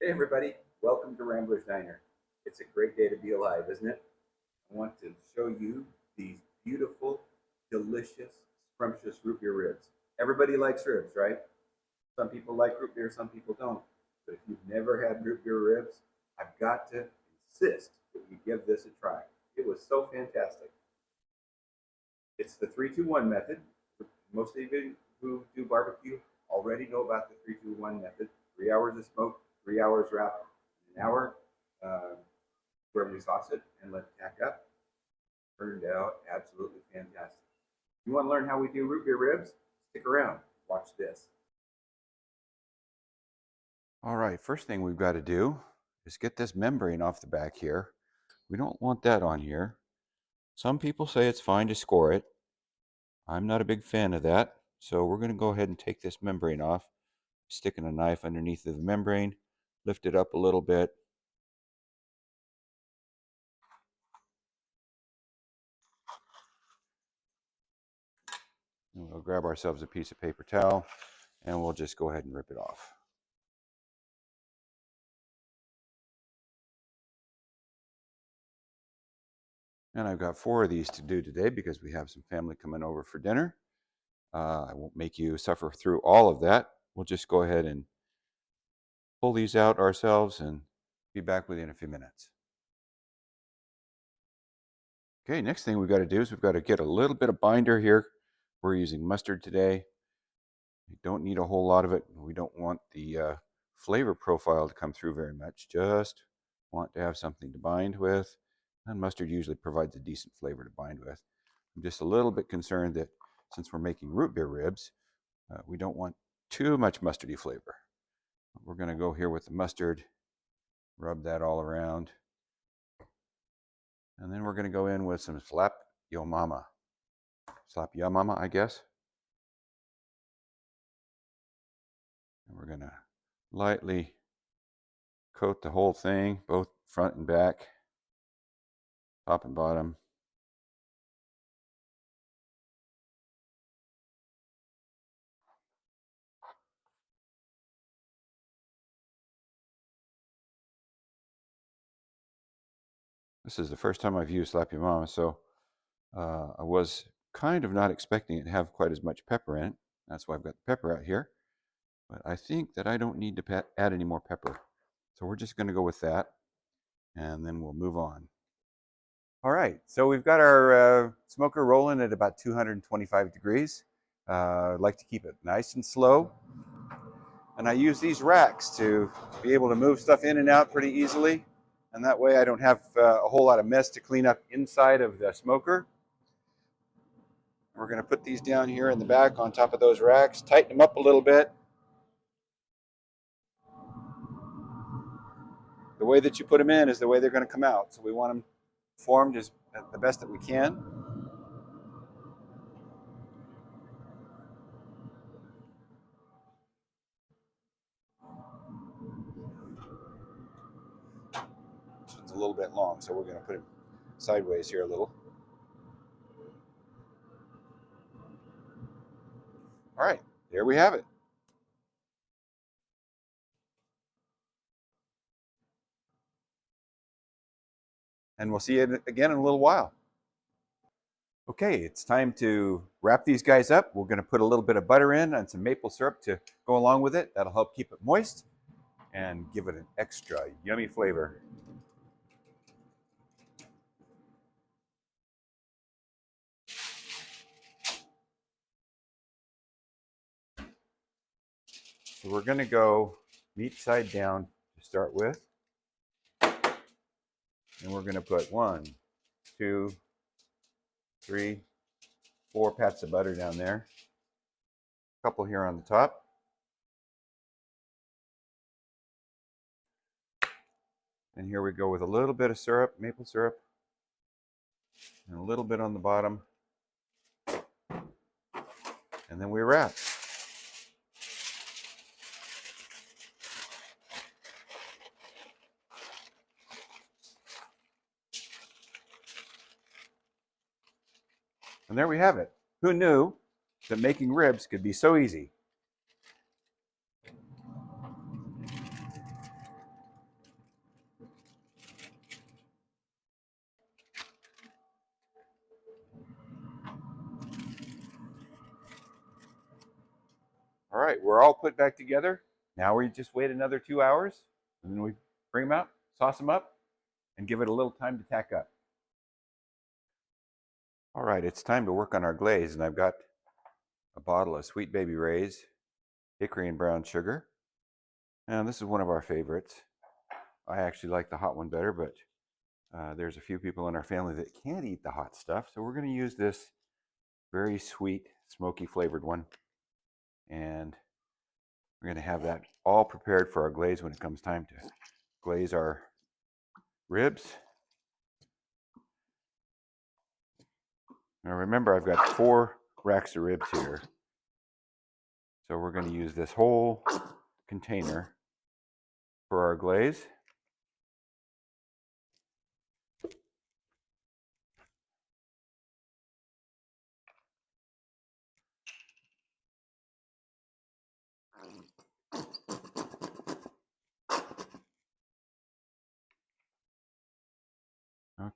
Hey everybody, welcome to Rambler's Diner. It's a great day to be alive, isn't it? I want to show you these beautiful, delicious, scrumptious root beer ribs. Everybody likes ribs, right? Some people like root beer, some people don't. But if you've never had root beer ribs, I've got to insist that you give this a try. It was so fantastic. It's the 3-2-1 method. Most of you who do barbecue already know about the 3-2-1 method. 3 hours of smoke, 3 hours wrap, an hour wherever you sauce it and let it tack up. Turned out absolutely fantastic. If you want to learn how we do root beer ribs? Stick around. Watch this. All right, first thing we've got to do is get this membrane off the back here. We don't want that on here. Some people say it's fine to score it. I'm not a big fan of that, so we're going to go ahead and take this membrane off, sticking a knife underneath the membrane, lift it up a little bit. And we'll grab ourselves a piece of paper towel and we'll just go ahead and rip it off. And I've got 4 of these to do today because we have some family coming over for dinner. I won't make you suffer through all of that. We'll just go ahead and pull these out ourselves and be back with you in a few minutes. Okay, next thing we've got to do is we've got to get a little bit of binder here. We're using mustard today. We don't need a whole lot of it. We don't want the flavor profile to come through very much. Just want to have something to bind with. And mustard usually provides a decent flavor to bind with. I'm just a little bit concerned that since we're making root beer ribs, we don't want too much mustardy flavor. We're going to go here with the mustard, rub that all around. And then we're going to go in with some Slap Yo Mama. Slap Ya Mama, I guess. And we're going to lightly coat the whole thing, both front and back, top and bottom. This is the first time I've used Slap Ya Mama, so I was kind of not expecting it to have quite as much pepper in it. That's why I've got the pepper out here. But I think that I don't need to add any more pepper. So we're just going to go with that, and then we'll move on. All right, so we've got our smoker rolling at about 225 degrees. I like to keep it nice and slow. And I use these racks to be able to move stuff in and out pretty easily. And that way I don't have a whole lot of mess to clean up inside of the smoker. We're going to put these down here in the back on top of those racks, tighten them up a little bit. The way that you put them in is the way they're going to come out. So we want them formed as the best that we can. This one's a little bit long, so we're going to put it sideways here a little. All right, there we have it. And we'll see you again in a little while. Okay, it's time to wrap these guys up. We're going to put a little bit of butter in and some maple syrup to go along with it. That'll help keep it moist and give it an extra yummy flavor. So we're going to go meat side down to start with. And we're going to put 1, 2, 3, 4 pats of butter down there. A couple here on the top. And here we go with a little bit of syrup, maple syrup, and a little bit on the bottom. And then we wrap. And there we have it. Who knew that making ribs could be so easy? All right, we're all put back together. Now we just wait another 2 hours, and then we bring them out, sauce them up, and give it a little time to tack up. All right, it's time to work on our glaze, and I've got a bottle of Sweet Baby Ray's hickory and brown sugar. And this is one of our favorites. I actually like the hot one better, but there's a few people in our family that can't eat the hot stuff, so we're going to use this very sweet, smoky flavored one. And we're going to have that all prepared for our glaze when it comes time to glaze our ribs. Now remember, I've got 4 racks of ribs here. So we're going to use this whole container for our glaze.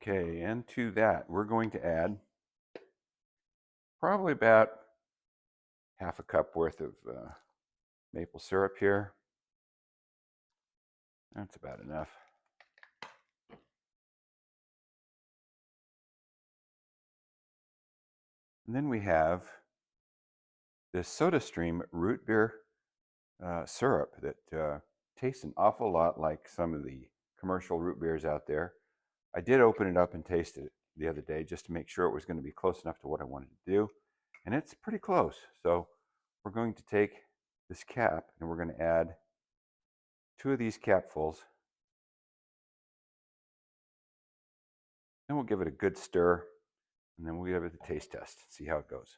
Okay, and to that, we're going to add probably about half a cup worth of maple syrup here. That's about enough. And then we have this SodaStream root beer syrup that tastes an awful lot like some of the commercial root beers out there. I did open it up and taste it the other day just to make sure it was going to be close enough to what I wanted to do. And it's pretty close. So we're going to take this cap and we're going to add 2 of these capfuls. Then we'll give it a good stir, and then we'll give it a taste test, see how it goes.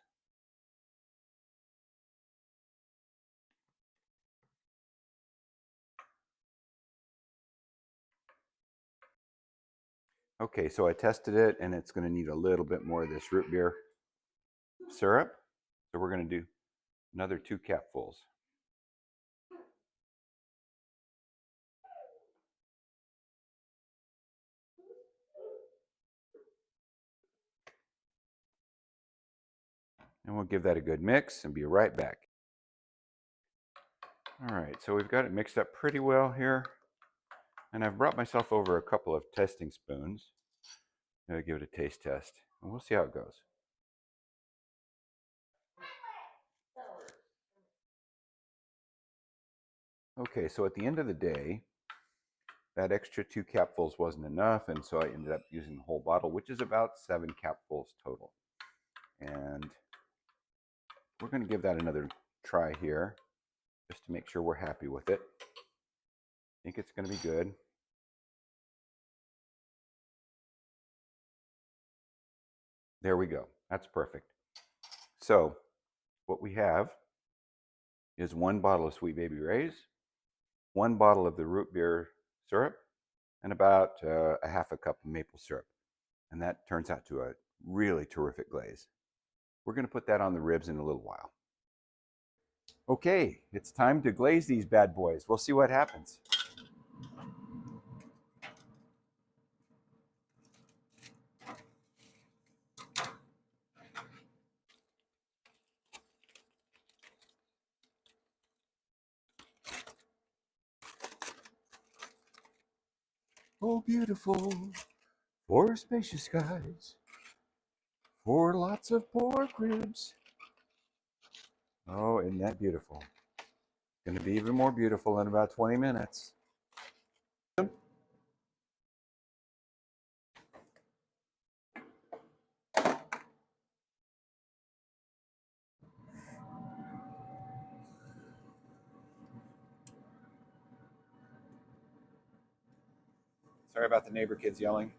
Okay, so I tested it, and it's going to need a little bit more of this root beer syrup. So we're going to do another 2 capfuls. And we'll give that a good mix and be right back. All right, so we've got it mixed up pretty well here. And I've brought myself over a couple of testing spoons. I'll give it a taste test, and we'll see how it goes. Okay, so at the end of the day, that extra 2 capfuls wasn't enough, and so I ended up using the whole bottle, which is about 7 capfuls total. And we're going to give that another try here, just to make sure we're happy with it. I think it's going to be good. There we go. That's perfect. So what we have is 1 bottle of Sweet Baby Ray's, 1 bottle of the root beer syrup, and about a half a cup of maple syrup. And that turns out to a really terrific glaze. We're going to put that on the ribs in a little while. Okay, it's time to glaze these bad boys. We'll see what happens. Oh, beautiful, for spacious skies, for lots of pork ribs. Oh, isn't that beautiful? Going to be even more beautiful in about 20 minutes. Sorry about the neighbor kids yelling.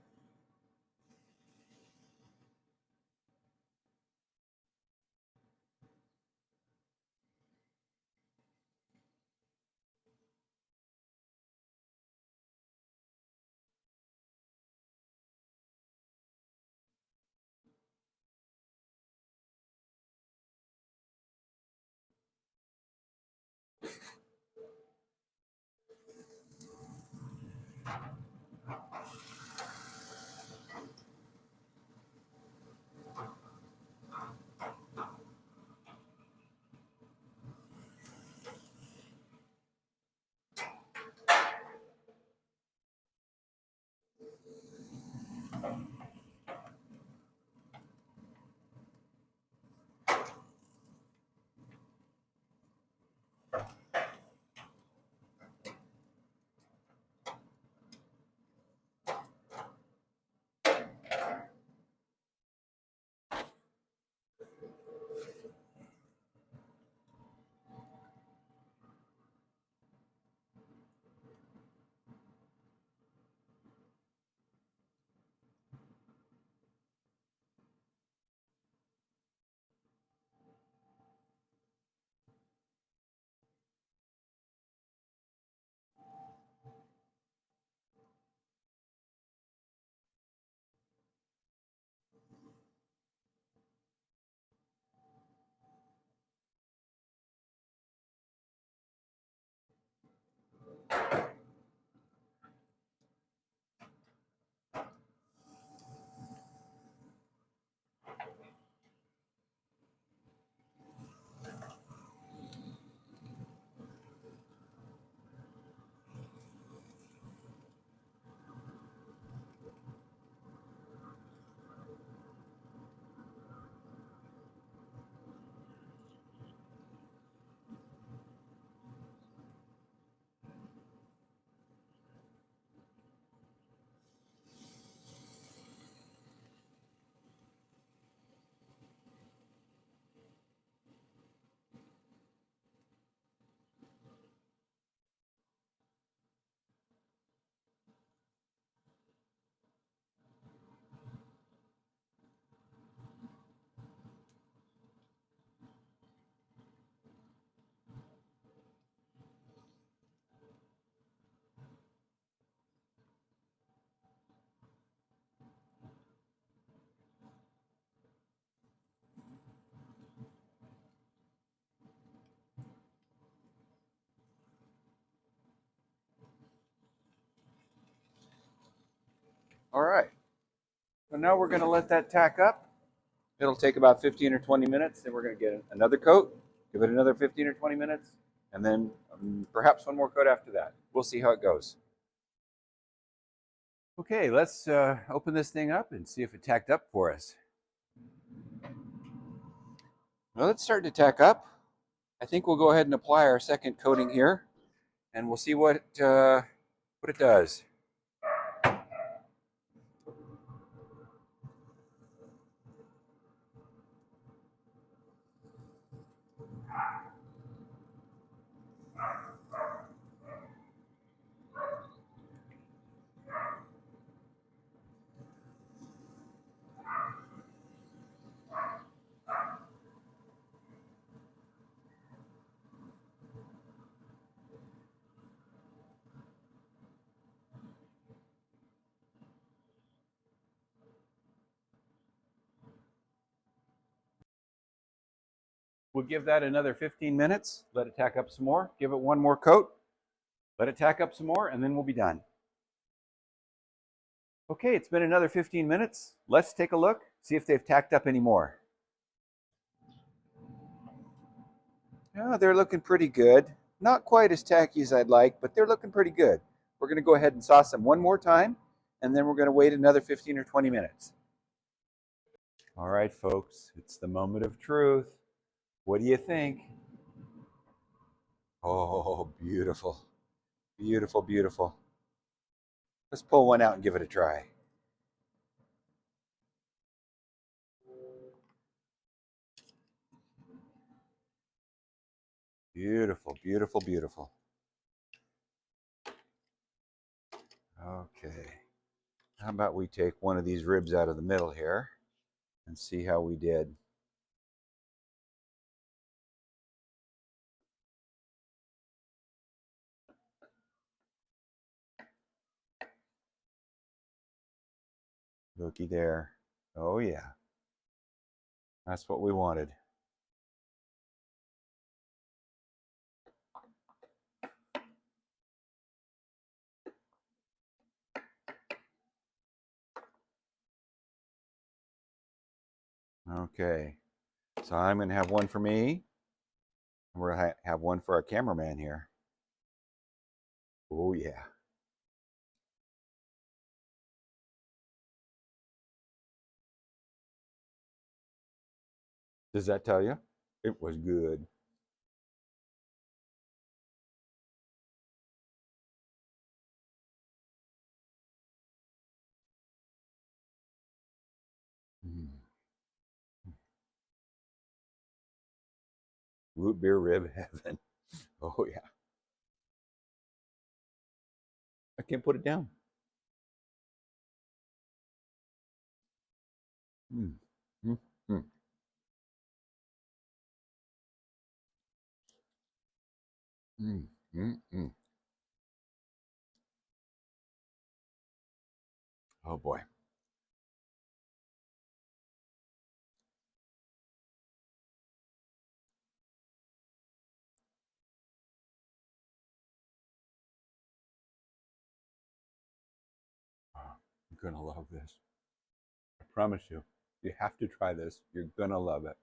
All right. So now we're going to let that tack up. It'll take about 15 or 20 minutes. Then we're going to get another coat, give it another 15 or 20 minutes, and then perhaps one more coat after that. We'll see how it goes. Okay, let's open this thing up and see if it tacked up for us. Well, it's starting to tack up. I think we'll go ahead and apply our second coating here, and we'll see what it does. We'll give that another 15 minutes, let it tack up some more, give it one more coat, let it tack up some more, and then we'll be done. Okay, it's been another 15 minutes. Let's take a look, see if they've tacked up any more. Yeah, they're looking pretty good. Not quite as tacky as I'd like, but they're looking pretty good. We're going to go ahead and sauce them one more time, and then we're going to wait another 15 or 20 minutes. All right, folks, it's the moment of truth. What do you think? Oh, beautiful. Beautiful, beautiful. Let's pull one out and give it a try. Beautiful, beautiful, beautiful. Okay. How about we take one of these ribs out of the middle here and see how we did. Looky there. Oh, yeah. That's what we wanted. Okay. So I'm going to have one for me. We're going to have one for our cameraman here. Oh, yeah. Does that tell you? It was good. Mm. Root beer rib heaven. Oh yeah. I can't put it down. Mm. Mm. Mm. Mm. Mm. Mm. Oh boy. Oh, you're gonna love this. I promise you. You have to try this. You're gonna love it.